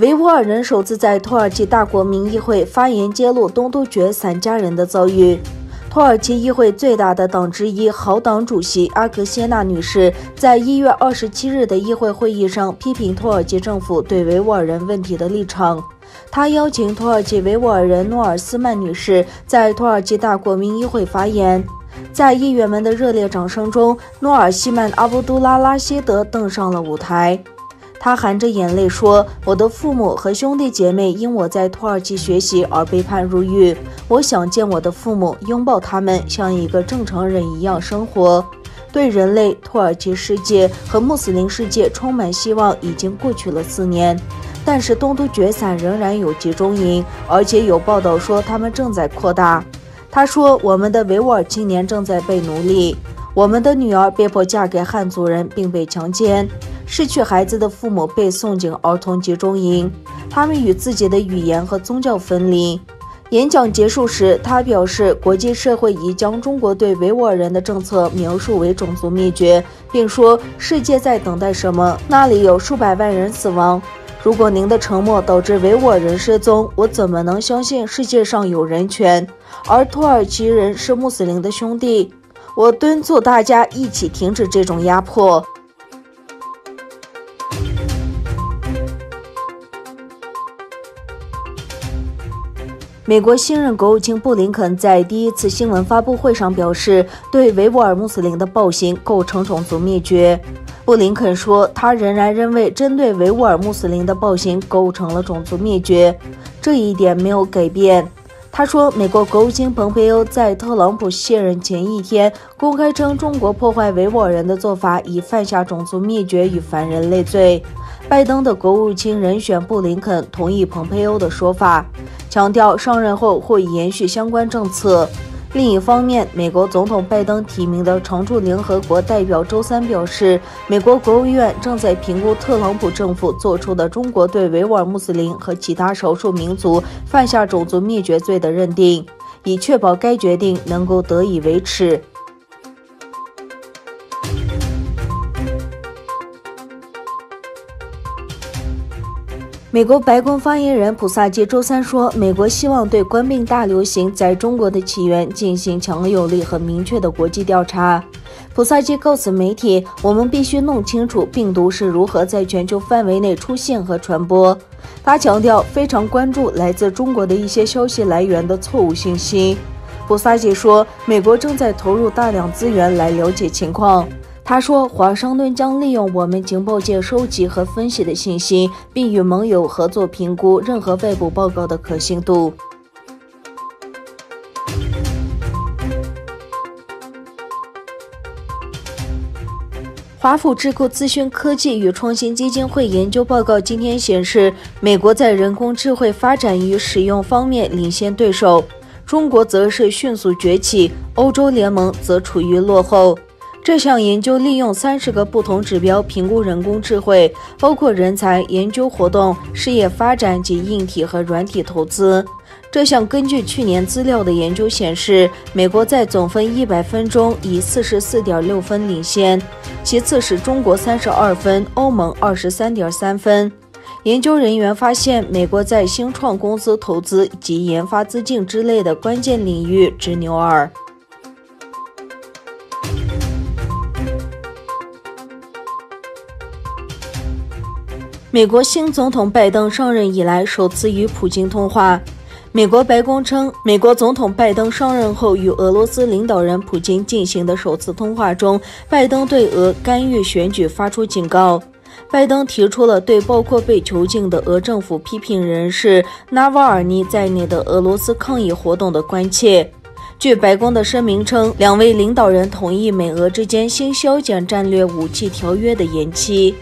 维吾尔人首次在土耳其大国民议会发言，揭露东突厥散家人的遭遇。土耳其议会最大的党之一豪党主席阿格谢纳女士在1月27日的议会会议上批评土耳其政府对维吾尔人问题的立场。她邀请土耳其维吾尔人诺尔斯曼女士在土耳其大国民议会发言。在议员们的热烈掌声中，诺尔西曼阿卜杜拉拉希德登上了舞台。他含着眼泪说：“我的父母和兄弟姐妹因我在土耳其学习而被判入狱。我想见我的父母，拥抱他们，像一个正常人一样生活。对人类、土耳其世界和穆斯林世界充满希望已经过去了4年，但是东突厥散仍然有集中营，而且有报道说他们正在扩大。”他说：“我们的维吾尔青年正在被奴隶，我们的女儿被迫嫁给汉族人并被强奸。失去孩子的父母被送进儿童集中营，他们与自己的语言和宗教分离。”演讲结束时，他表示，国际社会已将中国对维吾尔人的政策描述为种族灭绝，并说世界在等待什么？那里有数百万人死亡。如果您的沉默导致维吾尔人失踪，我怎么能相信世界上有人权？而土耳其人是穆斯林的兄弟。我敦促大家一起停止这种压迫。美国新任国务卿布林肯在第一次新闻发布会上表示，对维吾尔穆斯林的暴行构成种族灭绝。布林肯说，他仍然认为针对维吾尔穆斯林的暴行构成了种族灭绝，这一点没有改变。他说，美国国务卿蓬佩欧在特朗普卸任前一天公开称，中国破坏维吾尔人的做法已犯下种族灭绝与反人类罪。拜登的国务卿人选布林肯同意蓬佩欧的说法，强调上任后会延续相关政策。另一方面，美国总统拜登提名的常驻联合国代表周三表示，美国国务院正在评估特朗普政府做出的中国对维吾尔穆斯林和其他少数民族犯下种族灭绝罪的认定，以确保该决定能够得以维持。美国白宫发言人普萨基周三说，美国希望对冠病大流行在中国的起源进行强有力和明确的国际调查。普萨基告诉媒体，我们必须弄清楚病毒是如何在全球范围内出现和传播。他强调，非常关注来自中国的一些消息来源的错误信息。普萨基说，美国正在投入大量资源来了解情况。他说，华盛顿将利用我们情报界收集和分析的信息，并与盟友合作评估任何外部报告的可信度。华府智库资讯科技与创新基金会研究报告今天显示，美国在人工智慧发展与使用方面领先对手，中国则是迅速崛起，欧洲联盟则处于落后。这项研究利用30个不同指标评估人工智慧，包括人才、研究活动、事业发展及硬体和软体投资。这项根据去年资料的研究显示，美国在总分100分中以44.6分领先，其次是中国32分，欧盟23.3分。研究人员发现，美国在新创公司投资及研发资金之类的关键领域执牛耳。美国新总统拜登上任以来首次与普京通话。美国白宫称，美国总统拜登上任后与俄罗斯领导人普京进行的首次通话中，拜登对俄干预选举发出警告。拜登提出了对包括被囚禁的俄政府批评人士纳瓦尔尼在内的俄罗斯抗议活动的关切。据白宫的声明称，两位领导人同意美俄之间新削减战略武器条约的延期。